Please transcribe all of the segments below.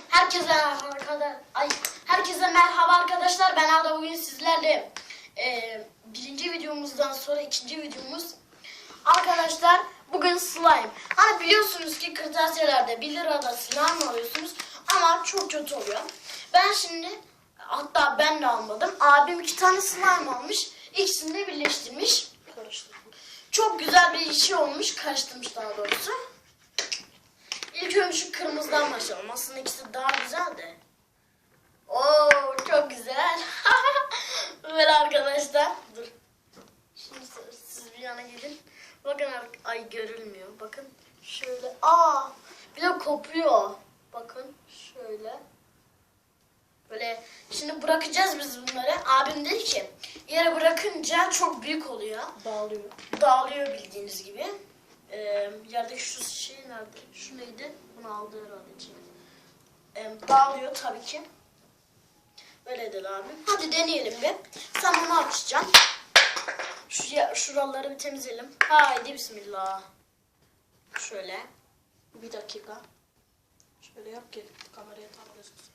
Herkese merhaba arkadaşlar. Ben Arda, bugün sizlerle birinci videomuzdan sonra ikinci videomuz. Arkadaşlar bugün slime. Hani biliyorsunuz ki kırtasiyelerde 1 lirada slime alıyorsunuz ama çok kötü oluyor. Ben şimdi, hatta ben de almadım. Abim 2 tane slime almış. İkisini de birleştirmiş. Çok güzel bir şey olmuş. Karıştırmış daha doğrusu. İlk önce şu kırmızıdan başlayalım. Aslında ikisi daha güzel de. Oo, çok güzel. Böyle arkadaşlar. Dur. Şimdi siz bir yana gelin. Bakın, ay görülmüyor. Bakın şöyle. Bir de kopuyor. Bakın şöyle. Böyle şimdi bırakacağız biz bunları. Abim dedi ki yere bırakınca çok büyük oluyor. Dağılıyor bildiğiniz gibi. Yerdeki şu şey nerede? Şu neydi? Bunu aldı herhalde içine. Dağılıyor tabii ki. Böyle dedi abi. Hadi deneyelim bir. Sen bunu açacaksın. Şuraları bir temizleyelim. Haydi bismillah. Şöyle. Bir dakika. Şöyle yap ki kameraya tam gözüksün.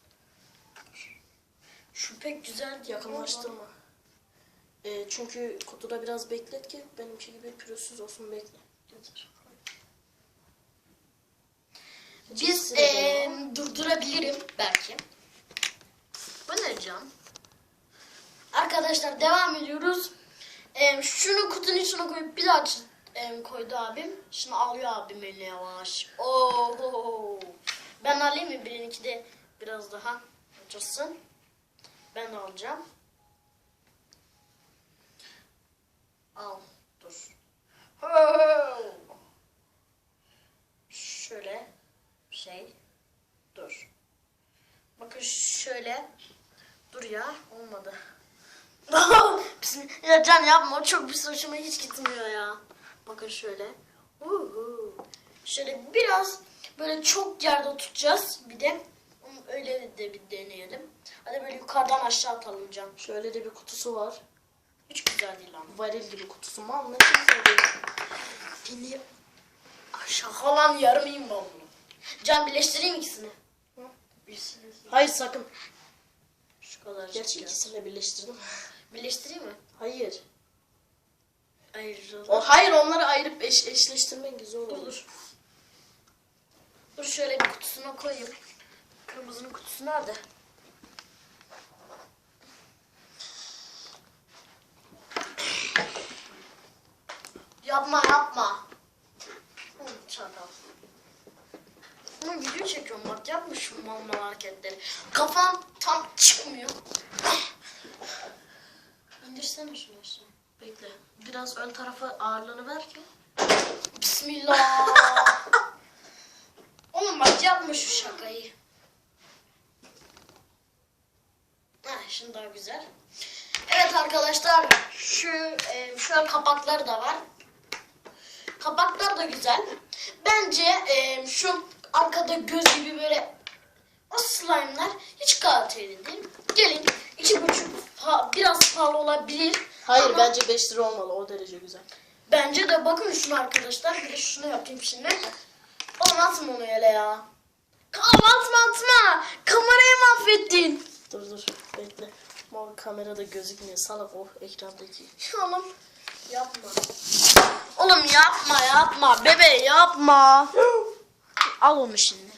Şu pek güzel, yakınlaştırma. Çünkü kutuda biraz beklet ki benimki gibi pürüzsüz olsun, bekle. Biz durdurabilirim belki. Bu ne can? Arkadaşlar devam ediyoruz. Şunu kutunun içine koyup bir daha koydu abim. Şunu alıyor abim eline yavaş. Oo. Ben alayım mı? Birininki de biraz daha açılsın. Ben de alacağım. Al. Dur. Şöyle şey. Dur. Bakın şöyle. Dur ya. Olmadı. Ya can yapma. O çok bir hoşuma hiç gitmiyor ya. Bakın şöyle. Şöyle biraz böyle çok yerde tutacağız. Bir de öyle de bir deneyelim. Hadi böyle yukarıdan aşağı atalım can. Şöyle de bir kutusu var. Hiç güzel değil ama. Varil gibi kutusu mu? Anlatayım değil. Dinle. Aşağı lan yarmayayım ben bunu. Can birleştireyim ikisini. Hayır sakın. Şu kadar. Gerçi ikisini birleştirdim. Birleştireyim mi? Hayır. Hayır, onları ayırıp eşleştirmen güzel olur. Dur şöyle bir kutusuna koyayım. Kırmızının kutusu nerede? Yapma. Çakal. Ama video çekiyorum bak, yapma şu mal hareketleri. Kafam tam çıkmıyor. İndirsene şunu aşağı. Bekle. Biraz ön tarafa ağırlığını ver ki. Bismillah. Oğlum bak, yapma şu şakayı. Şimdi daha güzel. Evet arkadaşlar, şu kapakları da var. Kapaklar da güzel. Bence şu arkada göz gibi böyle o slime'lar hiç kaliteli değil. Gelin 2,5 biraz pahalı olabilir. Hayır ama bence 5 lira olmalı, o derece güzel. Bence de bakın şunu arkadaşlar. Bir de şunu yapayım şimdi. Oğlum atma onu hele ya. Atma. Kamerayı mahvettin. Dur bekle. Ama kamerada gözükmüyor salak, o ekrandaki. Oğlum yapma. Oğlum yapma. Bebe yapma. Al onu şimdi.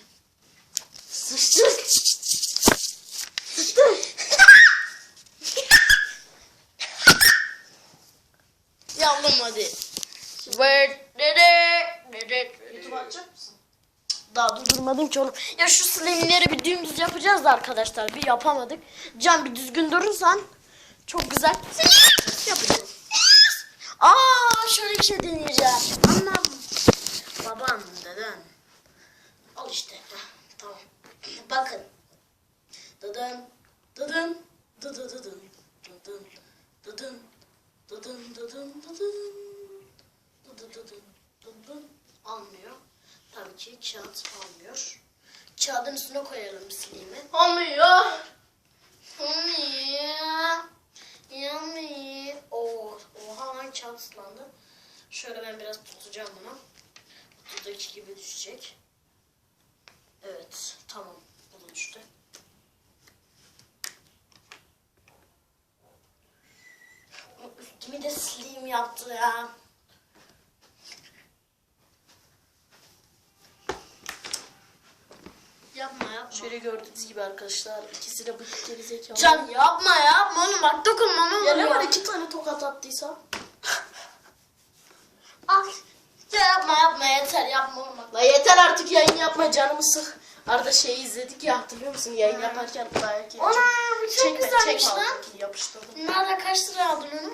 Sıçtı. Yavrum hadi. YouTube açacak mısın? Daha durdurmadım ki oğlum. Ya şu slime'leri bir dümdüz yapacağız da arkadaşlar. Bir yapamadık. Can bir düzgün durursan çok güzel yapacağız. Şöyle bir şey deneyeceğim. Anladım. Baban, deden. Al işte. Tamam. Bakın. Dıdın. Almıyor. Tabii ki kağıt almıyor. Kağıdın üstüne koyalım slime'i. Olmuyor. Oha lan, kağıt ıslandı. Şöyle ben biraz tutacağım bunu. Kutudaki gibi düşecek. Evet, tamam. Bunu yaptı ya. Yapma yapma. Şöyle gördüğünüz gibi arkadaşlar ikisi de bu gerizekalı. Can yapma oğlum bak dokunma ne olur Ya ne ya. var 2 tane tokat attıysa? Al. Ya yapma yeter yapma oğlum bak. La yeter artık yayın yapma canımı sık. Arada şeyi izledik ya hatırlıyor musun? Yayın yaparken dayak yedim. Ana bu çok güzelmiş lan. Yapıştırdım. Nerede kaç lira aldın onu?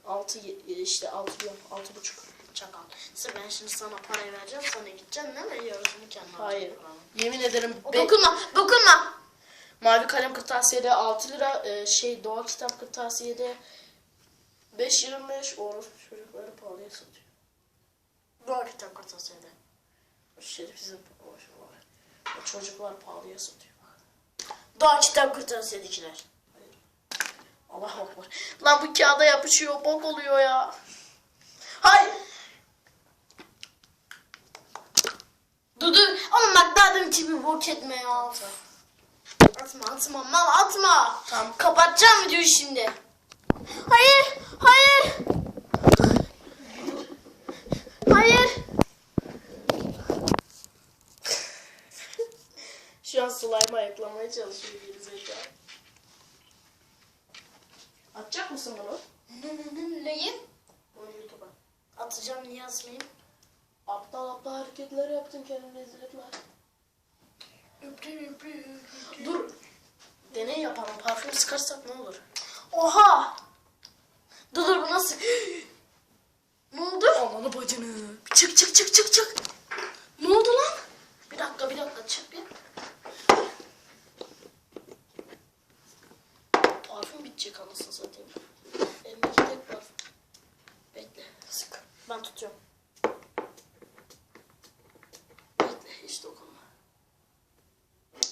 6 işte 6 diyorum 6,5. Çakal. Size ben şimdi sana parayı vereceğim sonra gideceksin değil mi? Yarısını kendine Hayır. alacaksın. Yemin ederim Dokunma. mavi kalem kırtasiyede 6 lira doğa kitap kırtasiyede 5,25 orospu çocukları pahalıya satıyor. Doğru kitap kırtasiyede. O şerefsizin o çocuklar pahalıya satıyor. Doğru kitap kırtasiyedekiler. Allah akbar. Lan bu kağıda yapışıyor bok oluyor ya. Hayır. Dur. Oğlum bak daha demin tipi bok etme ya. Atma mal atma. Tamam. Kapatacağım videoyu şimdi. Hayır. Şu an slime'ı ayıklamaya çalışıyor gerizekalı. Atacak mısın bunu? Neyi? Bunu YouTube'a. Atacağım niye asmayayım? Aptal hareketler yaptın kendine rezil etme. Dur. Deney yapalım. Parfüm sıkarsak ne olur? Oha. Dur bu nasıl? Ne oldu? Ananı bacını. Çık. Ne oldu lan? Bir dakika çık bir. Parfüm bitecek anasını satayım. Elimdeki tek parfüm. Bekle. Sık. Ben tutuyorum. Bekle hiç dokunma.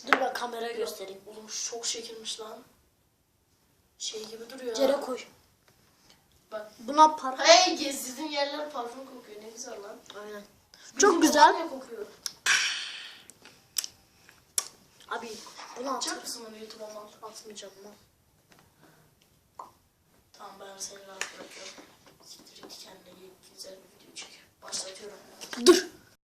Dur ben kameraya göstereyim. Oğlum çok şekilmiş lan. Şey gibi duruyor. Yere ha. koy. Bak. Buna para. Hey gezdiğin yerler parfüm kokuyor. Ne güzel lan. Aynen. Bizim Çok güzel. Ne kokuyor? Abi bunu Atacak at. mısın onu YouTube'a mal? Atmayacağım lan. Tamam ben seni rahat bırakıyorum. Siktir git kendine güzel bir video çek. Başlatıyorum. Dur.